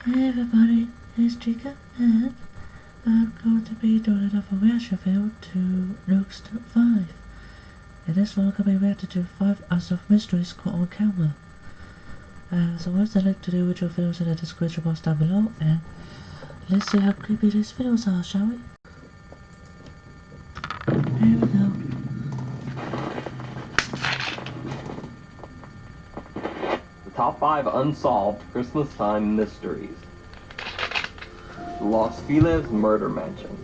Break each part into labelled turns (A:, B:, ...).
A: Hey everybody, it's Chica, and I'm going to be doing another reaction video to Nuke's Top 5. In this one, I'm going to be reacting to 5 Unsolved Mysteries caught on camera. So what's the link to the original videos in the description box down below, and let's see how creepy these videos are, shall we? Here we go.
B: The top 5 unsolved Christmas time mysteries. Los Feliz Murder Mansion.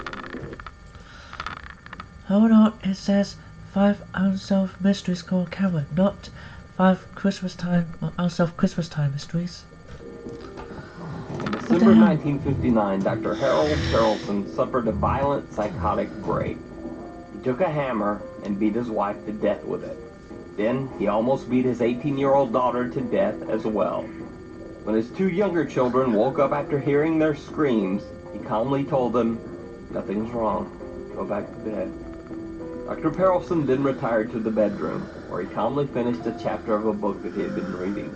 A: Hold on, it says 5 Unsolved Mysteries caught on camera, not 5 Christmas time or Unsolved Christmas time mysteries.
B: In December 1959, Dr. Harold Charleston suffered a violent psychotic break. He took a hammer and beat his wife to death with it. Then he almost beat his 18-year-old daughter to death as well. When his 2 younger children woke up after hearing their screams, he calmly told them, "Nothing's wrong. Go back to bed." Dr. Perelson then retired to the bedroom, where he calmly finished a chapter of a book that he had been reading.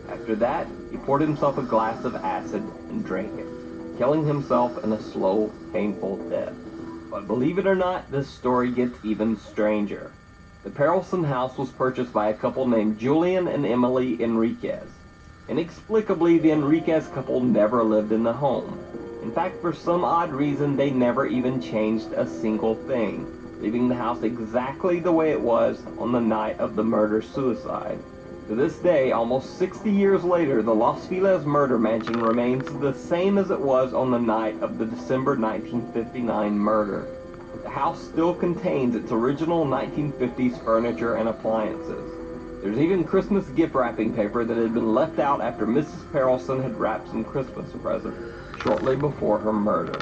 B: After that, he poured himself a glass of acid and drank it, killing himself in a slow, painful death. But believe it or not, this story gets even stranger. The Perelson house was purchased by a couple named Julian and Emily Enriquez. Inexplicably, the Enriquez couple never lived in the home. In fact, for some odd reason, they never even changed a single thing, leaving the house exactly the way it was on the night of the murder-suicide. To this day, almost 60 years later, the Los Feliz Murder Mansion remains the same as it was on the night of the December 1959 murder. The house still contains its original 1950s furniture and appliances. There's even Christmas gift wrapping paper that had been left out after Mrs. Perelson had wrapped some Christmas presents shortly before her murder.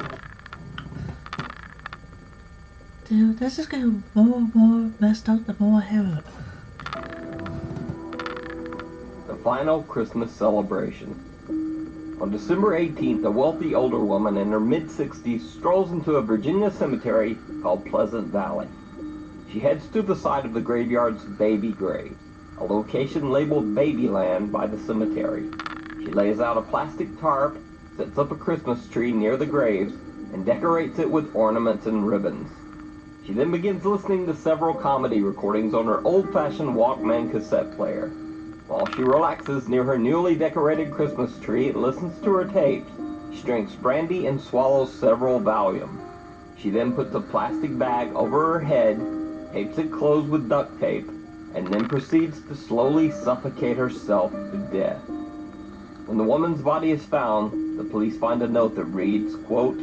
A: Dude, this is getting more and more messed up the more I hear it.
B: The final Christmas celebration. On December 18th, a wealthy older woman in her mid-60s strolls into a Virginia cemetery called Pleasant Valley. She heads to the site of the graveyard's baby grave, a location labeled Babyland by the cemetery. She lays out a plastic tarp, sets up a Christmas tree near the graves, and decorates it with ornaments and ribbons. She then begins listening to several comedy recordings on her old-fashioned Walkman cassette player. While she relaxes near her newly decorated Christmas tree and listens to her tapes, she drinks brandy and swallows several Valium. She then puts a plastic bag over her head, tapes it closed with duct tape, and then proceeds to slowly suffocate herself to death. When the woman's body is found, the police find a note that reads, quote,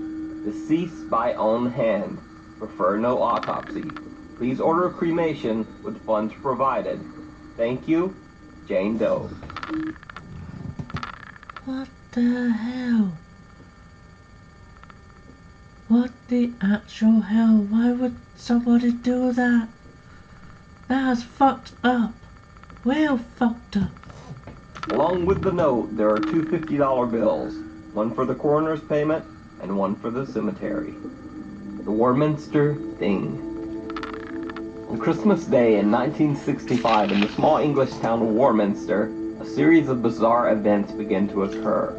B: "Deceased by own hand. Prefer no autopsy. Please order cremation with funds provided. Thank you, Jane Doe."
A: What the hell? What the actual hell? Why would somebody do that? That's fucked up. Real fucked up.
B: Along with the note, there are 2 $50 bills, one for the coroner's payment and one for the cemetery. The Warminster Thing. On Christmas Day in 1965, in the small English town of Warminster, a series of bizarre events began to occur.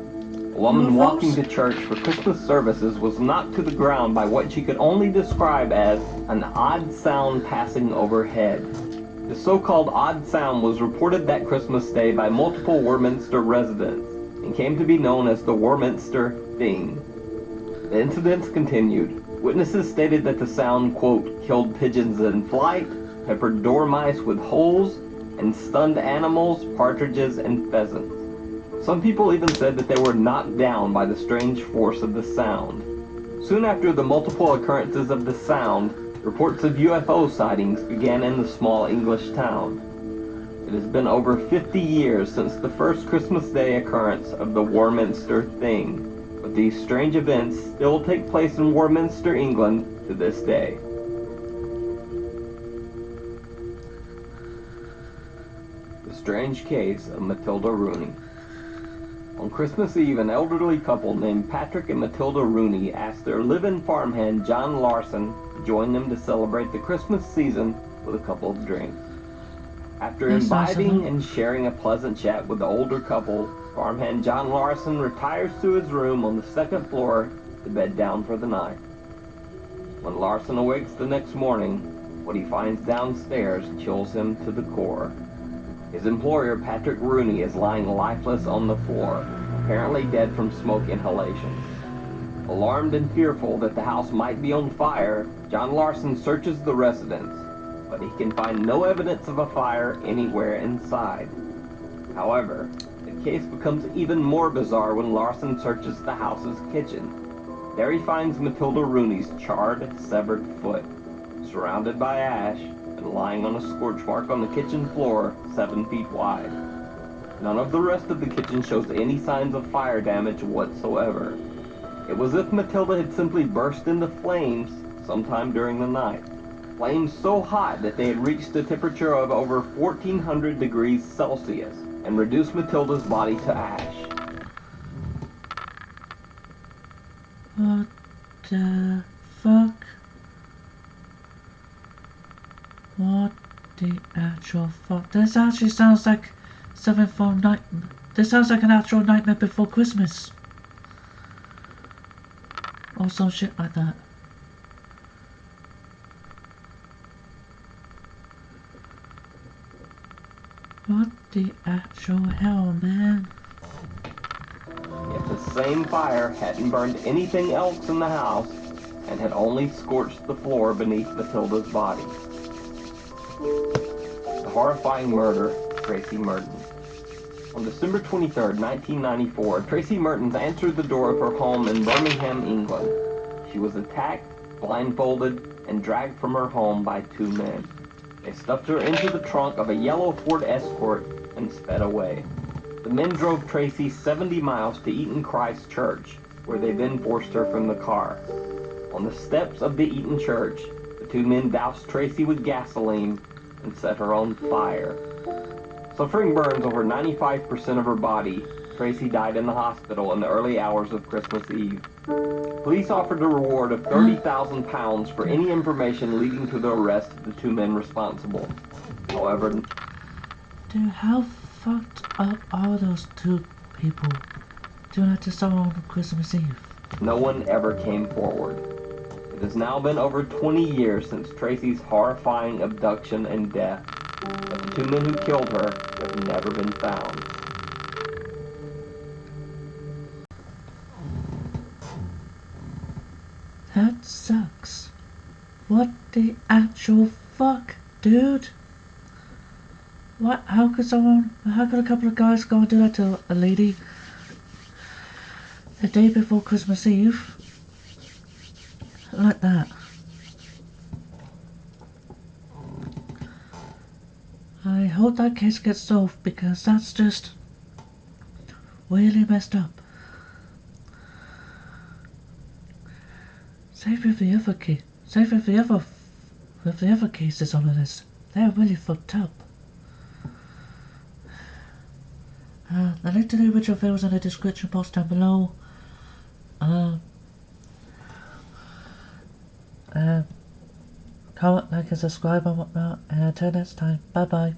B: A woman walking to church for Christmas services was knocked to the ground by what she could only describe as an odd sound passing overhead. The so-called odd sound was reported that Christmas Day by multiple Warminster residents and came to be known as the Warminster Thing. The incidents continued. Witnesses stated that the sound, quote, killed pigeons in flight, peppered dormice with holes, and stunned animals, partridges, and pheasants. Some people even said that they were knocked down by the strange force of the sound. Soon after the multiple occurrences of the sound, reports of UFO sightings began in the small English town. It has been over 50 years since the first Christmas Day occurrence of the Warminster Thing, but these strange events still take place in Warminster, England to this day. The strange case of Matilda Rooney. On Christmas Eve, an elderly couple named Patrick and Matilda Rooney asked their live-in farmhand John Larson to join them to celebrate the Christmas season with a couple of drinks. After imbibing and sharing a pleasant chat with the older couple, Farmhand John Larson retires to his room on the second floor to bed down for the night. When Larson awakes the next morning, what he finds downstairs chills him to the core. His employer, Patrick Rooney, is lying lifeless on the floor, apparently dead from smoke inhalation. Alarmed and fearful that the house might be on fire, John Larson searches the residence, but he can find no evidence of a fire anywhere inside. However, the case becomes even more bizarre when Larson searches the house's kitchen. There he finds Matilda Rooney's charred, severed foot, surrounded by ash, and lying on a scorch mark on the kitchen floor 7 feet wide. None of the rest of the kitchen shows any signs of fire damage whatsoever. It was as if Matilda had simply burst into flames sometime during the night. Flames so hot that they had reached a temperature of over 1400 degrees Celsius and reduced Matilda's body to ash.
A: What the fuck? What the actual fuck? This actually sounds like something from This sounds like an actual Nightmare Before Christmas. Or some shit like that. What the actual hell, man?
B: If the same fire hadn't burned anything else in the house and had only scorched the floor beneath Matilda's body. The horrifying murder of Tracy Merton. On December 23, 1994, Tracy Mertens answered the door of her home in Birmingham, England. She was attacked, blindfolded, and dragged from her home by 2 men. They stuffed her into the trunk of a yellow Ford Escort and sped away. The men drove Tracy 70 miles to Eton Christ Church, where they then forced her from the car. On the steps of the Eton Church, the 2 men doused Tracy with gasoline and set her on fire. Suffering burns over 95% of her body, Tracy died in the hospital in the early hours of Christmas Eve. Police offered a reward of £30,000 for any information leading to the arrest of the 2 men responsible. However,
A: Dude, how fucked up are those 2 people doing that to someone on Christmas Eve?
B: no one ever came forward. It has now been over 20 years since Tracy's horrifying abduction and death, but the 2 men who killed her have never been found.
A: That sucks. What the actual fuck, dude? What? How could a couple of guys go and do that to a lady the day before Christmas Eve? Like that. I hope that case gets solved because that's just really messed up. Same with the other cases on this. They're really fucked up. The link to the original video is in the description box down below. Comment, like, and subscribe and whatnot. And until next time, bye bye.